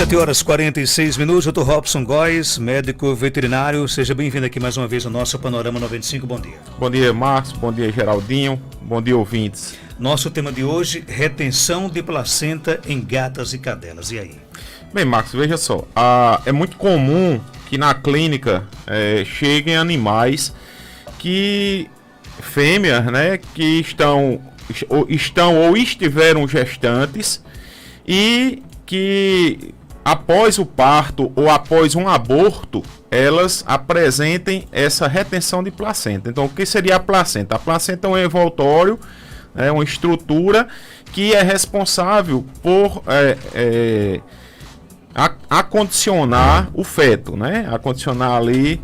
7h46, Dr. Robson Góes, médico veterinário. Seja bem-vindo aqui mais uma vez ao nosso Panorama 95. Bom dia. Bom dia, Marcos. Bom dia, Geraldinho. Bom dia, ouvintes. Nosso tema de hoje, retenção de placenta em gatas e cadelas. E aí? Bem, Marcos, veja só. É muito comum que na clínica cheguem animais fêmeas, né, que estão ou estiveram gestantes e que após o parto ou após um aborto, elas apresentem essa retenção de placenta. Então, o que seria a placenta? A placenta é um envoltório, uma estrutura que é responsável por acondicionar o feto, né? Acondicionar ali,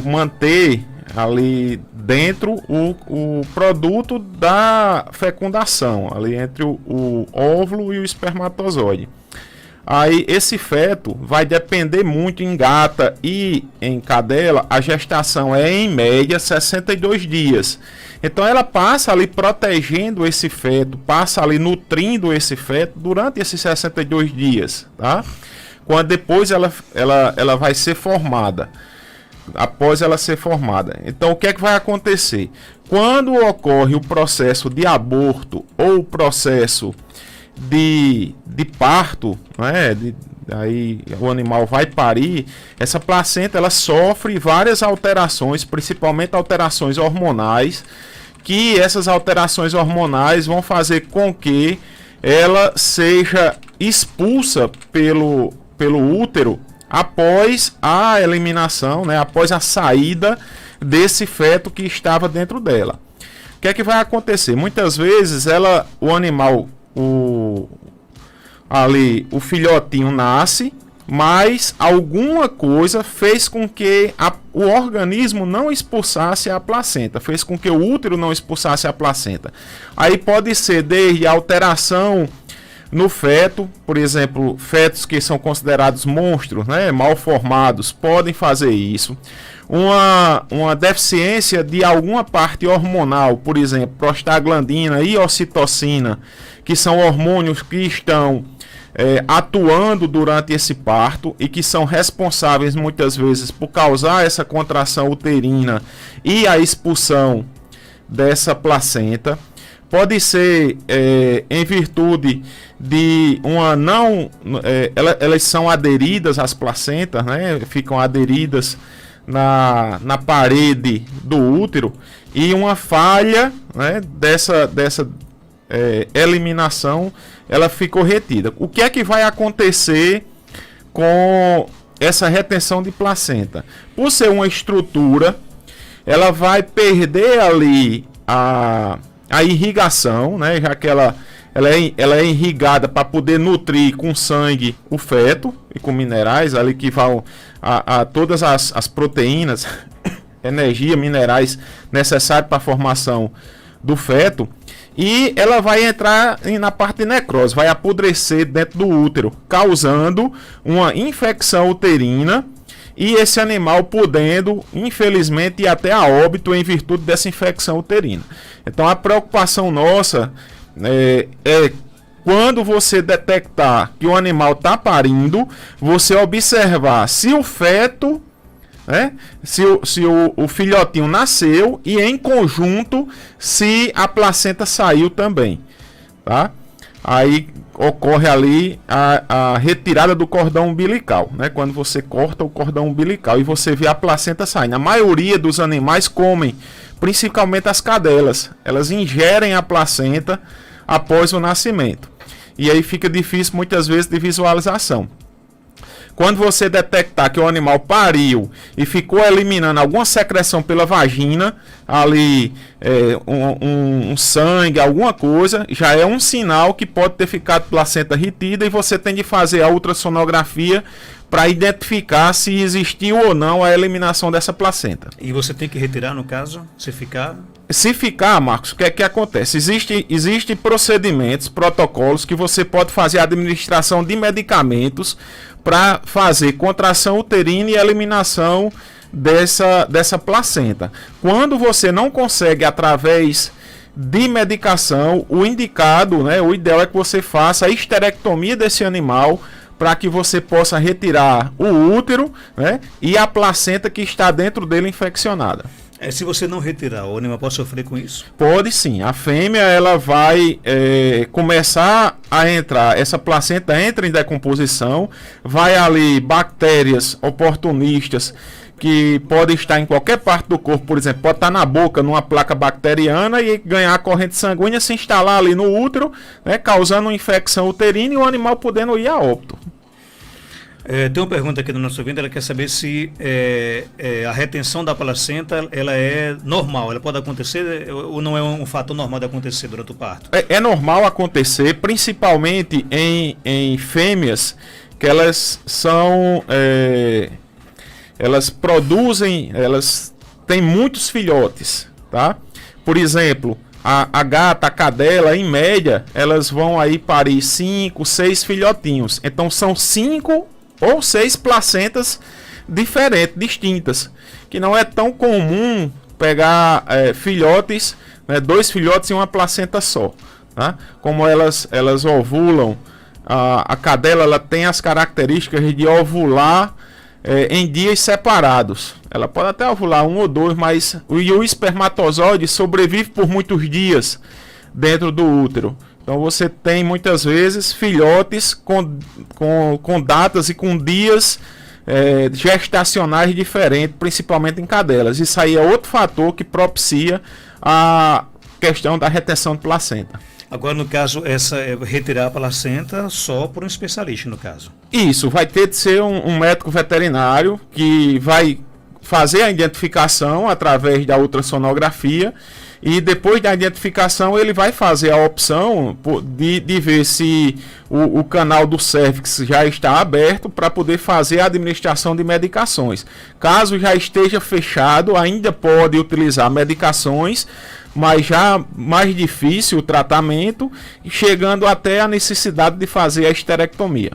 manter ali dentro o produto da fecundação, ali entre o óvulo e o espermatozoide. Aí esse feto vai depender muito em gata e em cadela, a gestação é em média 62 dias. Então ela passa ali protegendo esse feto, passa ali nutrindo esse feto durante esses 62 dias, tá? Quando depois ela vai ser formada. Após ela ser formada. Então o que é que vai acontecer? Quando ocorre o processo de aborto ou o processo de parto, né? Aí o animal vai parir, essa placenta ela sofre várias alterações, principalmente alterações hormonais, que essas alterações hormonais vão fazer com que ela seja expulsa pelo útero após a eliminação, né, após a saída desse feto que estava dentro dela. O que é que vai acontecer? Muitas vezes o animal, o filhotinho nasce, mas alguma coisa fez com que o organismo não expulsasse a placenta, fez com que o útero não expulsasse a placenta. Aí pode ser desde alteração no feto, por exemplo, fetos que são considerados monstros, né, mal formados, podem fazer isso. Uma deficiência de alguma parte hormonal, por exemplo, prostaglandina e ocitocina, que são hormônios que estão atuando durante esse parto e que são responsáveis muitas vezes por causar essa contração uterina e a expulsão dessa placenta. Pode ser em virtude de elas são aderidas às placentas, né? Ficam aderidas na parede do útero e uma falha, né, dessa eliminação, ela ficou retida. O que é que vai acontecer com essa retenção de placenta? Por ser uma estrutura, ela vai perder ali a irrigação, né, já que ela é irrigada para poder nutrir com sangue o feto e com minerais ali que vão a todas as proteínas, energia, minerais necessários para a formação do feto, e ela vai entrar na parte de necrose, vai apodrecer dentro do útero, causando uma infecção uterina e esse animal podendo, infelizmente, ir até a óbito em virtude dessa infecção uterina. Então a preocupação nossa é quando você detectar que o animal está parindo, você observar se o feto, né, se o filhotinho nasceu e em conjunto se a placenta saiu também, tá? Aí ocorre ali a retirada do cordão umbilical, né? Quando você corta o cordão umbilical e você vê a placenta saindo. A maioria dos animais comem, principalmente as cadelas, elas ingerem a placenta após o nascimento. E aí fica difícil muitas vezes de visualização. Quando você detectar que o animal pariu e ficou eliminando alguma secreção pela vagina, ali um sangue, alguma coisa, já é um sinal que pode ter ficado placenta retida e você tem de fazer a ultrassonografia para identificar se existiu ou não a eliminação dessa placenta. E você tem que retirar, no caso, se ficar? Se ficar, Marcos, o que é que acontece? Existem procedimentos, protocolos que você pode fazer a administração de medicamentos para fazer contração uterina e eliminação dessa placenta. Quando você não consegue através de medicação, o indicado, né, o ideal é que você faça a histerectomia desse animal para que você possa retirar o útero, né, e a placenta que está dentro dele infeccionada. Se você não retirar, o animal pode sofrer com isso? Pode sim. A fêmea ela vai começar a entrar, essa placenta entra em decomposição, vai ali bactérias oportunistas que podem estar em qualquer parte do corpo, por exemplo, pode estar na boca, numa placa bacteriana e ganhar a corrente sanguínea, se instalar ali no útero, né, causando uma infecção uterina e o animal podendo ir a óbito. Tem uma pergunta aqui do nosso ouvinte, ela quer saber se a retenção da placenta ela é normal, ela pode acontecer ou não é um fato normal de acontecer durante o parto? É normal acontecer, principalmente em fêmeas, que elas são... elas produzem, elas têm muitos filhotes, tá? Por exemplo, a gata, a cadela, em média, elas vão aí parir 5, 6 filhotinhos. Então são 5 ou 6 placentas diferentes, distintas, que não é tão comum pegar filhotes, né, 2 filhotes em uma placenta só, tá? Como elas ovulam, a cadela ela tem as características de ovular em dias separados. Ela pode até ovular 1 ou 2, mas o espermatozoide sobrevive por muitos dias dentro do útero. Então você tem muitas vezes filhotes com datas e com dias gestacionais diferentes, principalmente em cadelas. Isso aí é outro fator que propicia a questão da retenção de placenta. Agora, no caso, retirar a placenta só por um especialista, no caso. Isso, vai ter de ser um médico veterinário que vai fazer a identificação através da ultrassonografia e depois da identificação ele vai fazer a opção de ver se o canal do cérvix já está aberto para poder fazer a administração de medicações. Caso já esteja fechado, ainda pode utilizar medicações, mas já mais difícil o tratamento, chegando até a necessidade de fazer a esterectomia.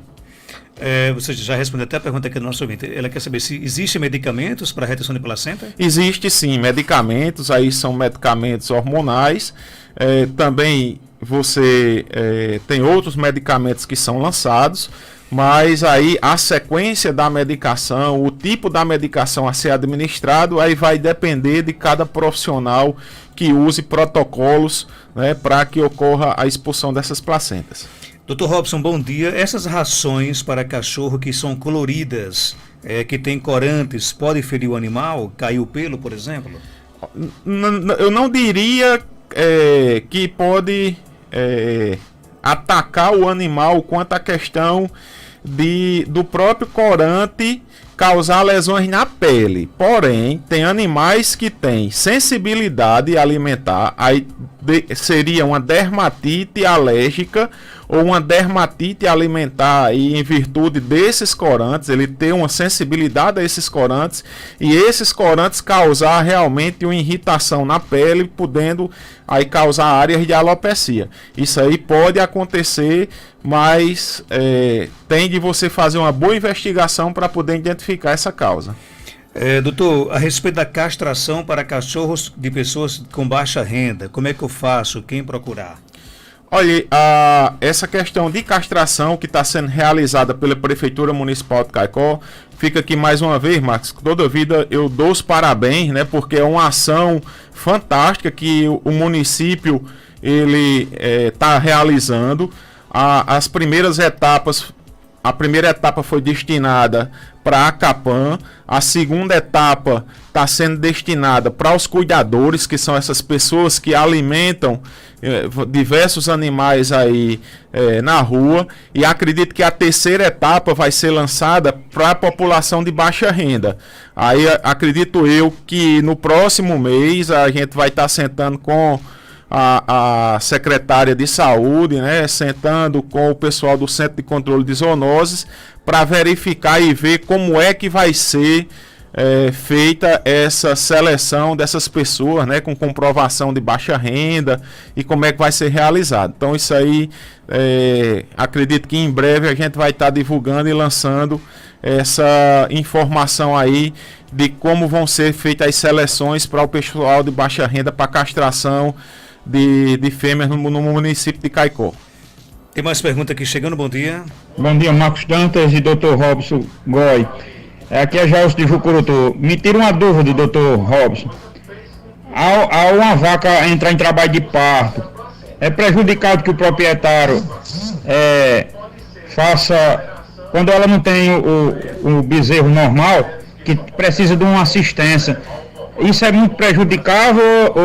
Você já respondeu até a pergunta aqui do nosso ouvinte. Ela quer saber se existem medicamentos para retenção de placenta? Existe sim, medicamentos, aí são medicamentos hormonais. Também você tem outros medicamentos que são lançados, mas aí a sequência da medicação, o tipo da medicação a ser administrado, aí vai depender de cada profissional que use protocolos, né, para que ocorra a expulsão dessas placentas. Dr. Robson, bom dia. Essas rações para cachorro que são coloridas, que tem corantes, pode ferir o animal? Cair o pelo, por exemplo? Eu não diria que pode atacar o animal quanto à questão do próprio corante causar lesões na pele. Porém, tem animais que têm sensibilidade alimentar, aí seria uma dermatite alérgica ou uma dermatite alimentar, e em virtude desses corantes, ele ter uma sensibilidade a esses corantes, e esses corantes causar realmente uma irritação na pele, podendo aí causar áreas de alopecia. Isso aí pode acontecer, mas tem de você fazer uma boa investigação para poder identificar essa causa. Doutor, a respeito da castração para cachorros de pessoas com baixa renda, como é que eu faço? Quem procurar? Olha, essa questão de castração que está sendo realizada pela Prefeitura Municipal de Caicó, fica aqui mais uma vez, Marcos, toda vida eu dou os parabéns, né, porque é uma ação fantástica que o município ele está realizando. As primeiras etapas, a primeira etapa foi destinada para a Capan, a segunda etapa está sendo destinada para os cuidadores, que são essas pessoas que alimentam diversos animais aí na rua, e acredito que a terceira etapa vai ser lançada para a população de baixa renda. Aí acredito eu que no próximo mês a gente vai estar sentando com a secretária de saúde, né, sentando com o pessoal do Centro de Controle de Zoonoses para verificar e ver como é que vai ser feita essa seleção dessas pessoas, né, com comprovação de baixa renda, e como é que vai ser realizado. Então isso aí, acredito que em breve a gente vai estar divulgando e lançando essa informação aí de como vão ser feitas as seleções para o pessoal de baixa renda para castração de fêmeas no município de Caicó. Tem mais pergunta aqui chegando, bom dia. Bom dia, Marcos Dantas e Dr. Robson Goy. Aqui é Jailson de Jucurutu. Me tira uma dúvida, Dr. Robson. Ao uma vaca entrar em trabalho de parto, é prejudicado que o proprietário faça, quando ela não tem o bezerro normal, que precisa de uma assistência. Isso é muito prejudicável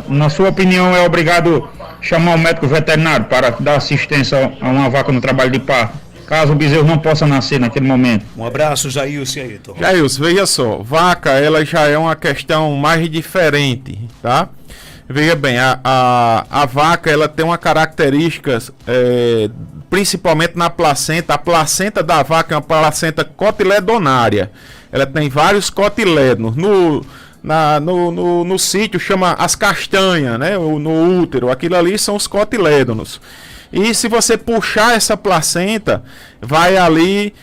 na sua opinião, é obrigado chamar o médico veterinário para dar assistência a uma vaca no trabalho de parto, caso o bezerro não possa nascer naquele momento? Um abraço, Jailson e Ayrton. Jailson, veja só, vaca, ela já é uma questão mais diferente, tá? Veja bem, a vaca, ela tem uma característica, principalmente na placenta. A placenta da vaca é uma placenta cotiledonária. Ela tem vários cotilédonos. No sítio chama as castanhas, né? No útero, aquilo ali são os cotilédonos. E se você puxar essa placenta, vai ali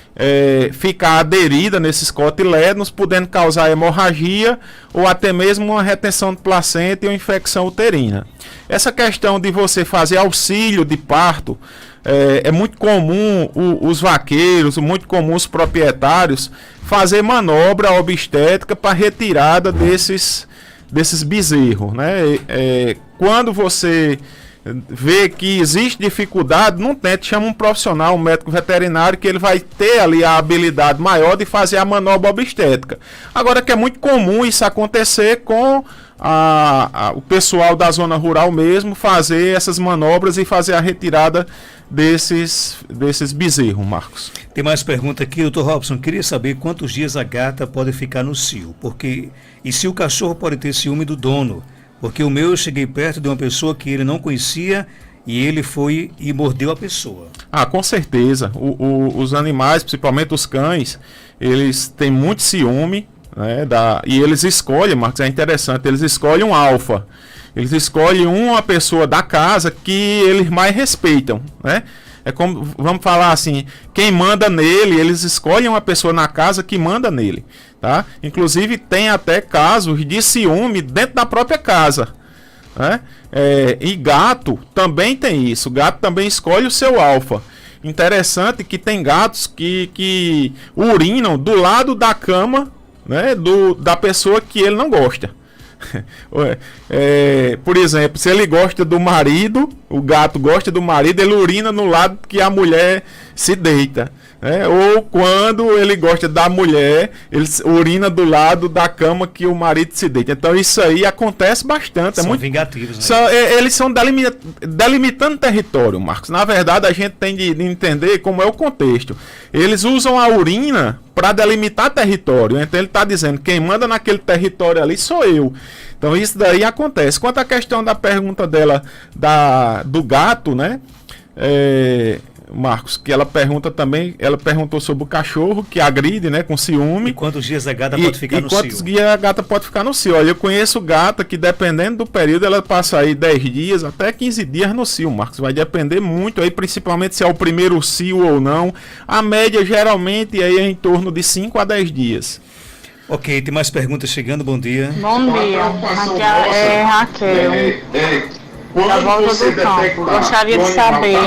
ficar aderida nesses cotilédonos, podendo causar hemorragia ou até mesmo uma retenção de placenta e uma infecção uterina. Essa questão de você fazer auxílio de parto, é muito comum os vaqueiros, muito comum os proprietários fazer manobra obstétrica para retirada desses bezerros, né? Quando você vê que existe dificuldade, não tente, chama um profissional, um médico veterinário, que ele vai ter ali a habilidade maior de fazer a manobra obstétrica. Agora que é muito comum isso acontecer com o pessoal da zona rural mesmo, fazer essas manobras e fazer a retirada desses bezerros, Marcos. Tem mais pergunta aqui, doutor Robson. Queria saber quantos dias a gata pode ficar no cio, e se o cachorro pode ter ciúme do dono. Porque o meu, eu cheguei perto de uma pessoa que ele não conhecia e ele foi e mordeu a pessoa. Com certeza. Os animais, principalmente os cães, eles têm muito ciúme, né, e eles escolhem, Marcos, é interessante, eles escolhem um alfa. Eles escolhem uma pessoa da casa que eles mais respeitam, né? É como, vamos falar assim, quem manda nele, eles escolhem uma pessoa na casa que manda nele, tá? Inclusive tem até casos de ciúme dentro da própria casa, né? E gato também tem isso, o gato também escolhe o seu alfa. Interessante que tem gatos que urinam do lado da cama, né, da pessoa que ele não gosta. Por exemplo, se ele gosta do marido, o gato gosta do marido, ele urina no lado que a mulher se deita, né? Ou quando ele gosta da mulher, ele urina do lado da cama que o marido se deita. Então isso aí acontece bastante. São muito vingativos, né? Eles são delimitando território, Marcos. Na verdade, a gente tem de entender como é o contexto. Eles usam a urina para delimitar território. Então ele está dizendo, quem manda naquele território ali sou eu. Então isso daí acontece. Quanto à questão da pergunta dela do gato, né? Marcos, que ela pergunta também, ela perguntou sobre o cachorro que agride, né, com ciúme. E quantos dias a gata pode ficar no cio? Quantos dias a gata pode ficar no cio? Olha, eu conheço gata que dependendo do período ela passa aí 10 dias até 15 dias no cio, Marcos. Vai depender muito aí, principalmente se é o primeiro cio ou não. A média geralmente aí é em torno de 5 a 10 dias. Ok, tem mais perguntas chegando, bom dia. Bom dia, aqui é Raquel, da volta do campo. Gostaria de saber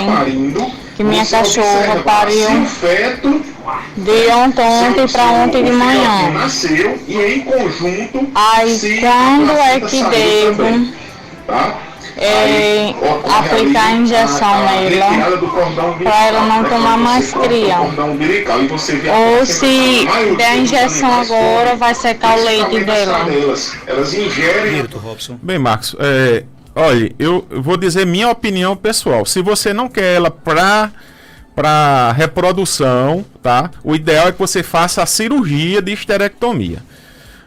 que minha cachorra pariu de ontem para ontem de manhã. Aí quando é que devo aplicar a injeção nela para ela não tomar mais cria? Ou se der a injeção agora vai secar o leite dela? Bem, Marcos, olha, eu vou dizer minha opinião pessoal. Se você não quer ela para reprodução, tá? O ideal é que você faça a cirurgia de esterectomia.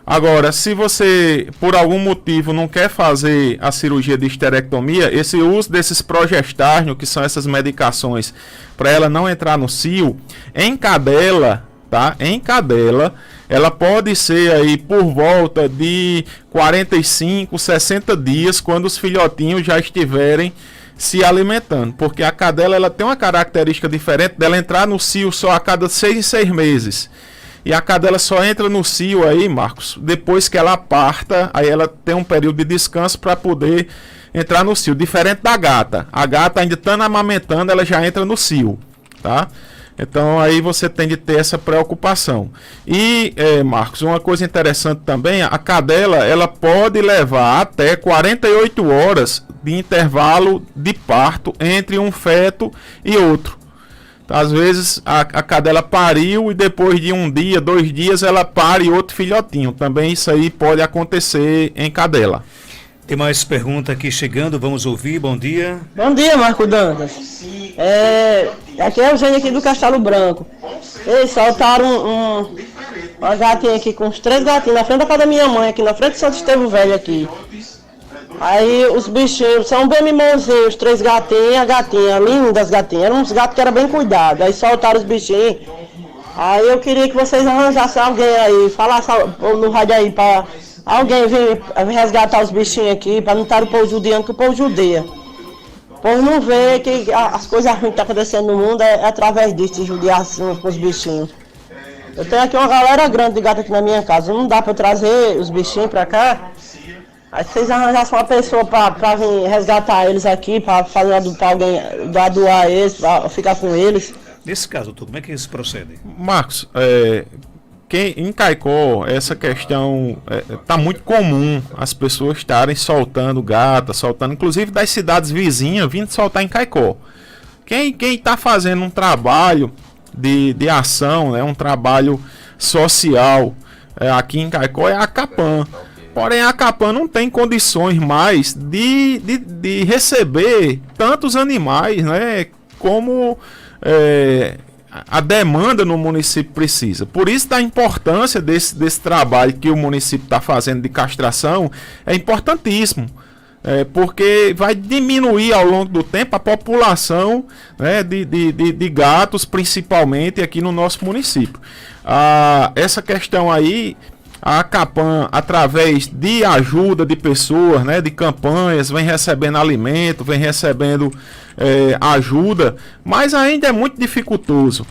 Agora, se você, por algum motivo, não quer fazer a cirurgia de esterectomia, esse uso desses progestárnio, que são essas medicações, para ela não entrar no cio, em cadela, tá? Em cadela, ela pode ser aí por volta de 45, 60 dias, quando os filhotinhos já estiverem se alimentando. Porque a cadela, ela tem uma característica diferente dela entrar no cio só a cada 6 em 6 meses. E a cadela só entra no cio aí, Marcos, depois que ela parta, aí ela tem um período de descanso para poder entrar no cio. Diferente da gata. A gata ainda estando amamentando, ela já entra no cio. tá? Então aí você tem de ter essa preocupação. E, Marcos, uma coisa interessante também, a cadela ela pode levar até 48 horas de intervalo de parto entre um feto e outro. Às vezes a cadela pariu e depois de um dia, 2 dias, ela pare outro filhotinho. Também isso aí pode acontecer em cadela. Tem mais pergunta aqui chegando, vamos ouvir. Bom dia. Bom dia, Marco Dantas. Aqui é o Eugênio aqui do Castelo Branco. Eles soltaram uma gatinha aqui com uns 3 gatinhos na frente da casa da minha mãe, aqui na frente de Santo Estevão Velho aqui. Aí os bichinhos são bem mimosinhos, os 3 gatinhos, a gatinha, lindas gatinhas. Eram uns gatos que eram bem cuidados. Aí soltaram os bichinhos. Aí eu queria que vocês arranjassem alguém aí, falassem no rádio aí pra alguém vir resgatar os bichinhos aqui, pra não estar o povo judiando, que o povo judia. O povo não vê que as coisas ruins que estão acontecendo no mundo é através disso, de judiação com os bichinhos. Eu tenho aqui uma galera grande de gato aqui na minha casa, não dá pra eu trazer os bichinhos pra cá. Aí vocês arranjassem uma pessoa pra vir resgatar eles aqui, pra fazer pra alguém doar eles, pra ficar com eles. Nesse caso, doutor, como é que isso procede? Marcos, em Caicó, essa questão está muito comum, as pessoas estarem soltando gata, inclusive das cidades vizinhas, vindo soltar em Caicó. Quem está fazendo um trabalho de ação, né, um trabalho social aqui em Caicó é a Capan. Porém, a Capan não tem condições mais de receber tantos animais, né, como a demanda no município precisa. Por isso da importância desse trabalho que o município está fazendo de castração, é importantíssimo. Porque vai diminuir ao longo do tempo a população, né, de gatos, principalmente aqui no nosso município. Essa questão aí, a Capan, através de ajuda de pessoas, né, de campanhas, vem recebendo alimento, vem recebendo ajuda, mas ainda é muito dificultoso.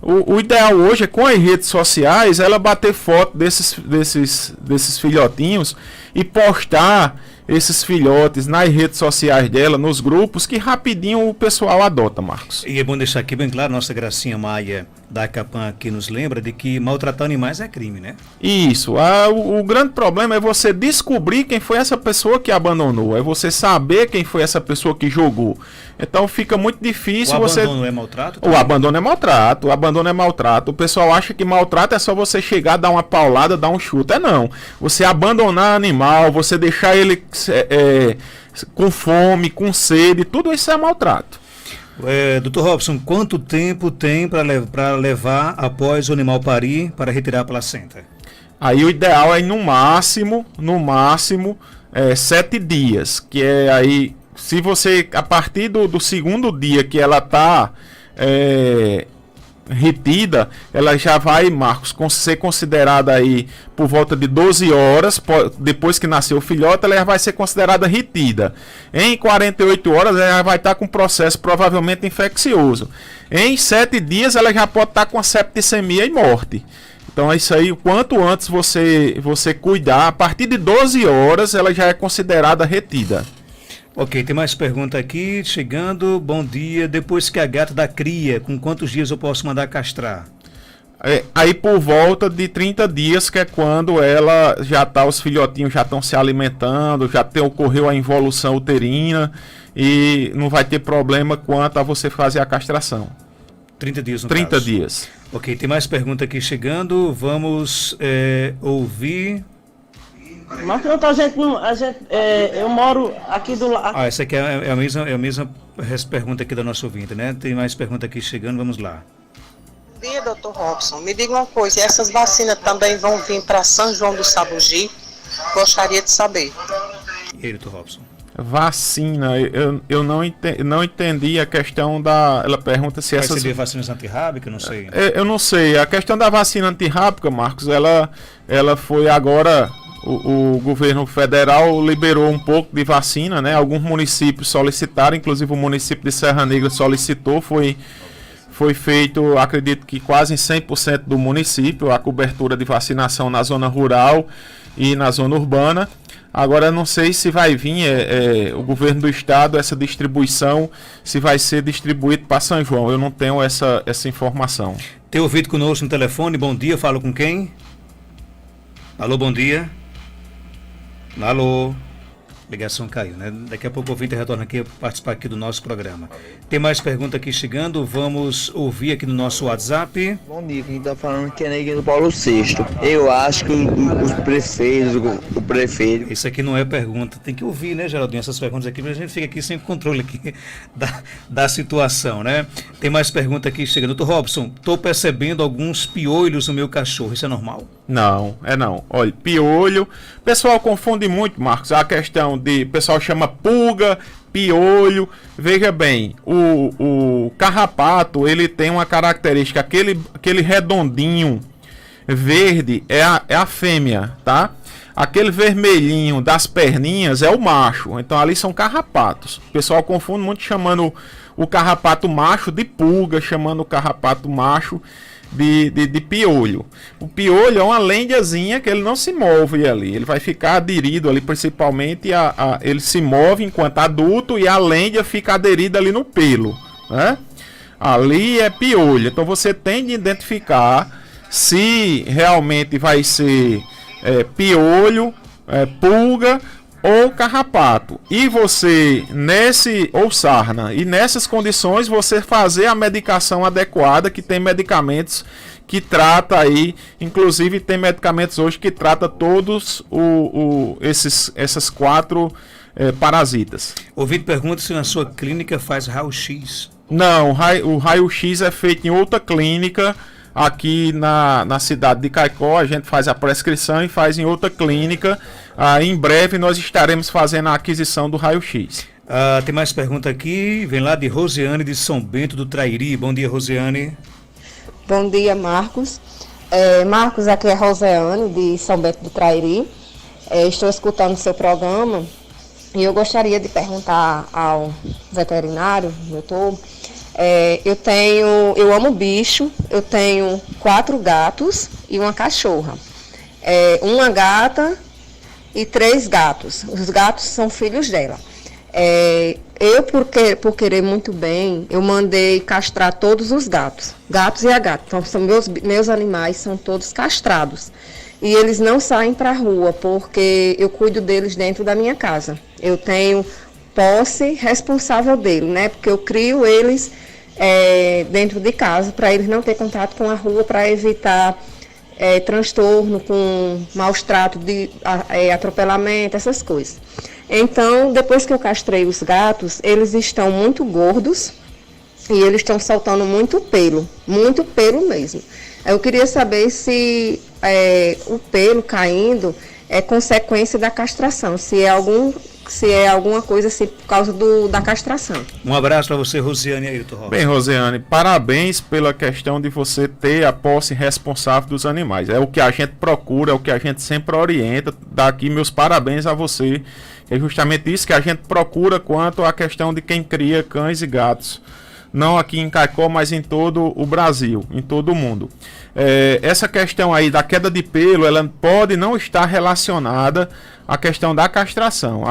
O ideal hoje é, com as redes sociais, ela bater foto desses filhotinhos e postar esses filhotes nas redes sociais dela, nos grupos, que rapidinho o pessoal adota, Marcos. E é bom deixar aqui bem claro, nossa Gracinha Maia da Capan aqui nos lembra de que maltratar animais é crime, né? Isso. O grande problema é você descobrir quem foi essa pessoa que abandonou, é você saber quem foi essa pessoa que jogou. Então fica muito difícil O abandono é maltrato? O abandono é maltrato. O pessoal acha que maltrato é só você chegar, dar uma paulada, dar um chute. Não. Você abandonar animal, você deixar ele com fome, com sede, tudo isso é maltrato. Dr. Robson, quanto tempo tem para levar após o animal parir para retirar a placenta? Aí o ideal é no máximo 7 dias, que é aí, se você, a partir do segundo dia que ela está retida, ela já vai, Marcos, ser considerada aí por volta de 12 horas, depois que nasceu o filhote, ela já vai ser considerada retida. Em 48 horas, ela já vai estar com processo provavelmente infeccioso. Em 7 dias, ela já pode estar com a septicemia e morte. Então é isso aí, o quanto antes você cuidar, a partir de 12 horas, ela já é considerada retida. Ok, tem mais pergunta aqui chegando. Bom dia. Depois que a gata dá cria, com quantos dias eu posso mandar castrar? Aí por volta de 30 dias, que é quando ela já tá, os filhotinhos já estão se alimentando, ocorreu a involução uterina e não vai ter problema quanto a você fazer a castração. 30 dias no 30 caso. dias. Ok, tem mais pergunta aqui chegando. Vamos ouvir. Mas pronto, eu moro aqui do lado. Essa aqui é a mesma pergunta aqui da nossa ouvinte, né? Tem mais pergunta aqui chegando, vamos lá. Bom dia, Dr. Robson. Me diga uma coisa, essas vacinas também vão vir para São João do Sabugi? Gostaria de saber. E aí, Dr. Robson? Vacina, eu não entendi a questão da... Ela pergunta se Vai essas... ser vacinas antirrábica, não sei. Eu não sei, a questão da vacina antirrábica, Marcos, ela foi agora... O governo federal liberou um pouco de vacina, né? Alguns municípios solicitaram, inclusive o município de Serra Negra solicitou, foi feito, acredito que quase em 100% do município, a cobertura de vacinação na zona rural e na zona urbana. Agora eu não sei se vai vir o governo do estado, essa distribuição, se vai ser distribuído para São João. Eu não tenho essa informação. Tem ouvido conosco no telefone? Bom dia, falo com quem? Alô, bom dia. Alô. Ligação caiu, né? Daqui a pouco o ouvinte retorna aqui participar aqui do nosso programa. Tem mais pergunta aqui chegando, vamos ouvir aqui no nosso WhatsApp. Bom dia, quem está falando aqui é na igreja do Paulo VI. Eu acho que os prefeitos, o prefeito... Isso aqui não é pergunta, tem que ouvir, né, Geraldinho, essas perguntas aqui, mas a gente fica aqui sem controle aqui da situação, né? Tem mais pergunta aqui chegando. Doutor Robson, estou percebendo alguns piolhos no meu cachorro, isso é normal? Não, não. Olha, piolho, o pessoal confunde muito, Marcos, a questão o pessoal chama pulga, piolho. Veja bem, o carrapato, ele tem uma característica, aquele redondinho verde é a fêmea, tá? Aquele vermelhinho das perninhas é o macho. Então ali são carrapatos. O pessoal confunde muito chamando o carrapato macho de pulga, chamando o carrapato macho de piolho. O piolho é uma lendazinha que ele não se move ali, ele vai ficar aderido ali, principalmente ele se move enquanto adulto e a lenda fica aderida ali no pelo, né? Ali é piolho. Então você tem de identificar se realmente vai ser piolho, pulga ou carrapato. E você, ou sarna, e nessas condições você fazer a medicação adequada, que tem medicamentos que trata aí, inclusive tem medicamentos hoje que trata todos essas 4 parasitas. Ouvinte pergunta se na sua clínica faz raio-x. Não, o raio-x é feito em outra clínica. Aqui na cidade de Caicó, a gente faz a prescrição e faz em outra clínica. Em breve nós estaremos fazendo a aquisição do raio-x. Tem mais pergunta aqui, vem lá de Rosiane de São Bento do Trairi. Bom dia, Rosiane. Bom dia, Marcos. Marcos, aqui é Rosiane de São Bento do Trairi. Estou escutando o seu programa e eu gostaria de perguntar ao veterinário, doutor. Eu amo bicho, eu tenho 4 gatos e uma cachorra. Uma gata e 3 gatos. Os gatos são filhos dela. Eu, por querer muito bem, eu mandei castrar todos os gatos. Gatos e a gata. Então, são meus animais são todos castrados. E eles não saem para a rua, porque eu cuido deles dentro da minha casa. Eu tenho posse responsável dele, né? Porque eu crio eles dentro de casa, para eles não ter contato com a rua, para evitar transtorno com maus tratos de atropelamento, essas coisas. Então, depois que eu castrei os gatos, eles estão muito gordos e eles estão soltando muito pelo mesmo. Eu queria saber se o pelo caindo é consequência da castração, se é alguma coisa assim por causa da castração. Um abraço para você, Rosiane Ailton Rocha. Bem, Rosiane, parabéns pela questão de você ter a posse responsável dos animais. É o que a gente procura, é o que a gente sempre orienta. Daqui meus parabéns a você. É justamente isso que a gente procura quanto à questão de quem cria cães e gatos. Não aqui em Caicó, mas em todo o Brasil, em todo o mundo. Essa questão aí da queda de pelo, ela pode não estar relacionada à questão da castração.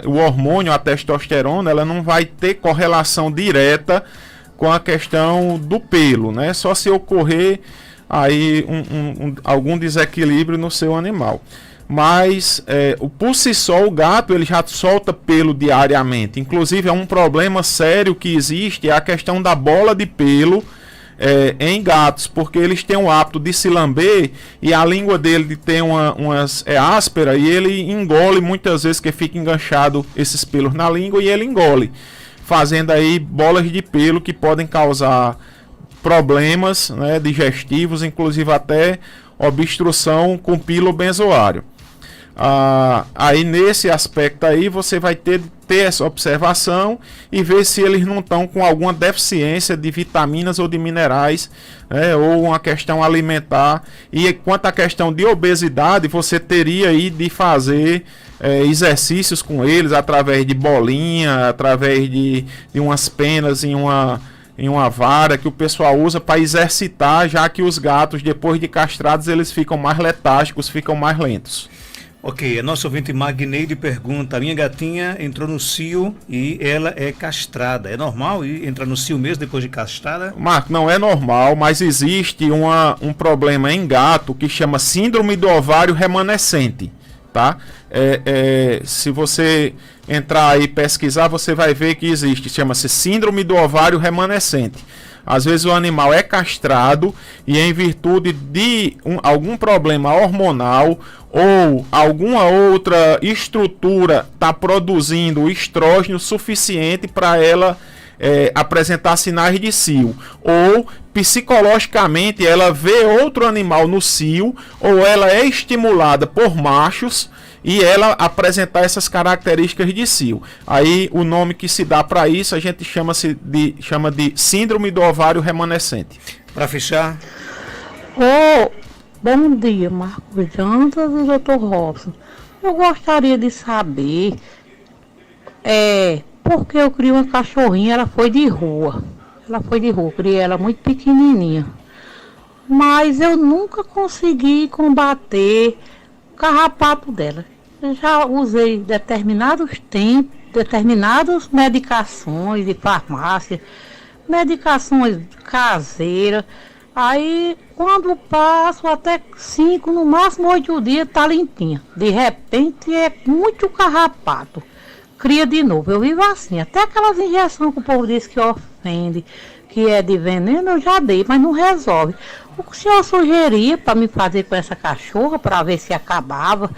O hormônio, a testosterona, ela não vai ter correlação direta com a questão do pelo, né? Só se ocorrer aí algum desequilíbrio no seu animal. Mas por si só o gato ele já solta pelo diariamente. Inclusive é um problema sério que existe, é a questão da bola de pelo em gatos, porque eles têm o hábito de se lamber e a língua dele tem é áspera e ele engole muitas vezes, que fica enganchado esses pelos na língua e ele engole, fazendo aí bolas de pelo que podem causar problemas, né, digestivos, inclusive até obstrução com pilo benzoário. Aí nesse aspecto aí você vai ter essa observação e ver se eles não estão com alguma deficiência de vitaminas ou de minerais, ou uma questão alimentar. E quanto à questão de obesidade, você teria aí de fazer exercícios com eles através de bolinha, através de umas penas em uma vara que o pessoal usa para exercitar, já que os gatos, depois de castrados, eles ficam mais letárgicos, ficam mais lentos. Ok, a nossa ouvinte Magneide pergunta: a minha gatinha entrou no cio e ela é castrada. É normal entrar no cio mesmo depois de castrada? Marco, não é normal, mas existe um problema em gato que chama síndrome do ovário remanescente, tá? Se você entrar aí e pesquisar, você vai ver que existe, chama-se síndrome do ovário remanescente. Às vezes o animal é castrado e em virtude de algum problema hormonal ou alguma outra estrutura está produzindo estrógeno suficiente para ela apresentar sinais de cio, ou psicologicamente ela vê outro animal no cio, ou ela é estimulada por machos e ela apresentar essas características de cio. Aí o nome que se dá para isso a gente chama de síndrome do ovário remanescente. Para fechar. Bom dia, Marcos Jantas e Dr. Robson. Eu gostaria de saber porque eu criei uma cachorrinha, ela foi de rua. Criei ela muito pequenininha. Mas eu nunca consegui combater carrapato dela. Eu já usei determinadas medicações de farmácia, medicações caseiras. Aí, quando passo até 5, no máximo 8 dias, tá limpinha. De repente, é muito carrapato. Cria de novo. Eu vivo assim. Até aquelas injeções que o povo diz que ofende, que é de veneno, eu já dei, mas não resolve. O que o senhor sugeria para me fazer com essa cachorra, para ver se acabava?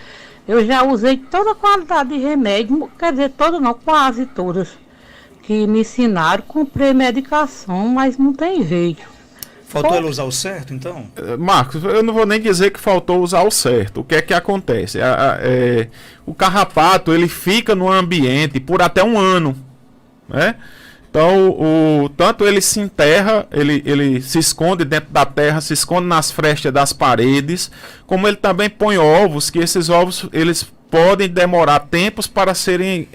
Eu já usei toda a qualidade de remédio, quer dizer, toda não, quase todas, que me ensinaram, comprei medicação, mas não tem jeito. Faltou ela usar o certo, então? Marcos, eu não vou nem dizer que faltou usar o certo. O que é que acontece? O carrapato, ele fica no ambiente por até 1 ano, né? Então, tanto ele se enterra, ele se esconde dentro da terra, se esconde nas frestas das paredes, como ele também põe ovos, que esses ovos, eles podem demorar tempos para se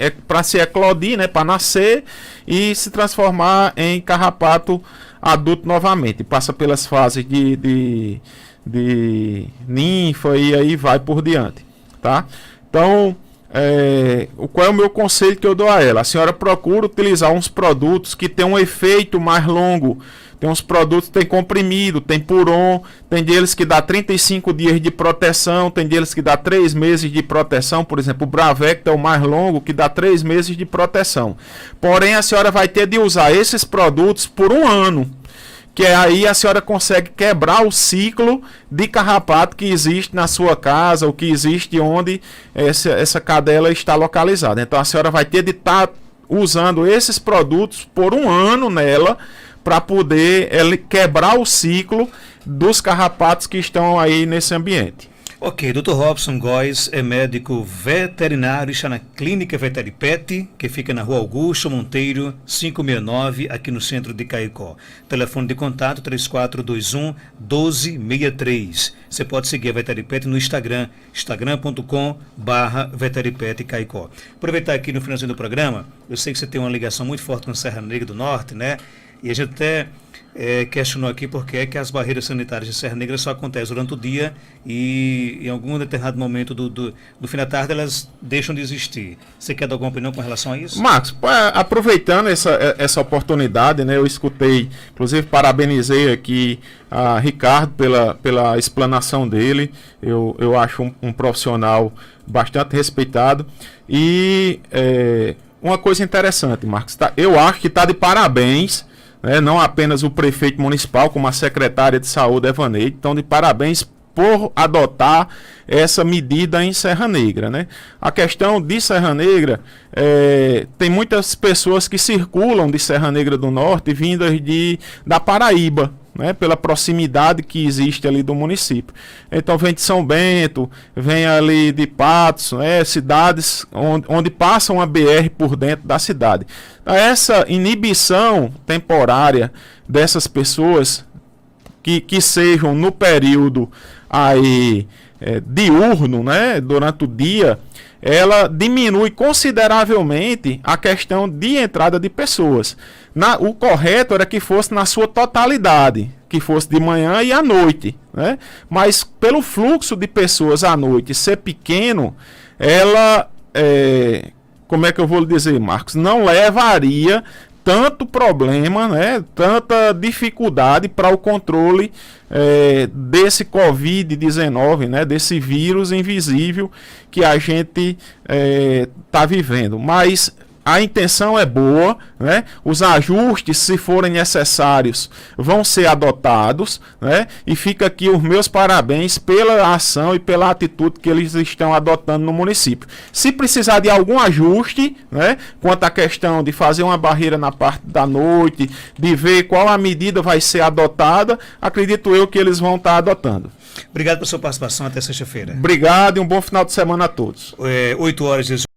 eclodir, né, para nascer e se transformar em carrapato adulto novamente. Passa pelas fases de ninfa e aí vai por diante, tá? Então, qual é o meu conselho que eu dou a ela? A senhora procura utilizar uns produtos que tem um efeito mais longo. Tem uns produtos que tem comprimido, tem Puron, tem deles que dá 35 dias de proteção, tem deles que dá 3 meses de proteção. Por exemplo, o Bravecto é o mais longo, que dá 3 meses de proteção. Porém, a senhora vai ter de usar esses produtos por 1 ano. Que aí a senhora consegue quebrar o ciclo de carrapato que existe na sua casa, ou que existe onde essa cadela está localizada. Então a senhora vai ter de estar usando esses produtos por 1 ano nela, para poder quebrar o ciclo dos carrapatos que estão aí nesse ambiente. Ok, Dr. Robson Góes é médico veterinário, está na Clínica Veteripet, que fica na Rua Augusto Monteiro, 569, aqui no centro de Caicó. Telefone de contato 3421-1263. Você pode seguir a Veteripet no Instagram, instagram.com/veteripetcaicó. Aproveitar aqui no finalzinho do programa, eu sei que você tem uma ligação muito forte com a Serra Negra do Norte, né? E a gente até questionou aqui porque é que as barreiras sanitárias de Serra Negra só acontecem durante o dia e em algum determinado momento do fim da tarde elas deixam de existir. Você quer dar alguma opinião com relação a isso? Marcos, aproveitando essa oportunidade, né, eu escutei, inclusive parabenizei aqui a Ricardo pela explanação dele. Eu acho um profissional bastante respeitado. E uma coisa interessante, Marcos, eu acho que está de parabéns, né, não apenas o prefeito municipal, como a secretária de saúde, Evaneide, estão de parabéns por adotar essa medida em Serra Negra, né? A questão de Serra Negra, tem muitas pessoas que circulam de Serra Negra do Norte vindas da Paraíba, né, pela proximidade que existe ali do município. Então vem de São Bento, vem ali de Patos, né, cidades onde passa uma BR por dentro da cidade. Essa inibição temporária dessas pessoas que sejam no período aí diurno, né, durante o dia, ela diminui consideravelmente a questão de entrada de pessoas. O correto era que fosse na sua totalidade, que fosse de manhã e à noite, né? Mas pelo fluxo de pessoas à noite ser pequeno, ela, como é que eu vou lhe dizer, Marcos, não levaria tanto problema, né, tanta dificuldade para o controle desse Covid-19, né, desse vírus invisível que a gente está vivendo. Mas a intenção é boa, né? Os ajustes, se forem necessários, vão ser adotados, né? E fica aqui os meus parabéns pela ação e pela atitude que eles estão adotando no município. Se precisar de algum ajuste, né? Quanto à questão de fazer uma barreira na parte da noite, de ver qual a medida vai ser adotada, acredito eu que eles vão estar adotando. Obrigado pela sua participação, até sexta-feira. Obrigado e um bom final de semana a todos. 8 horas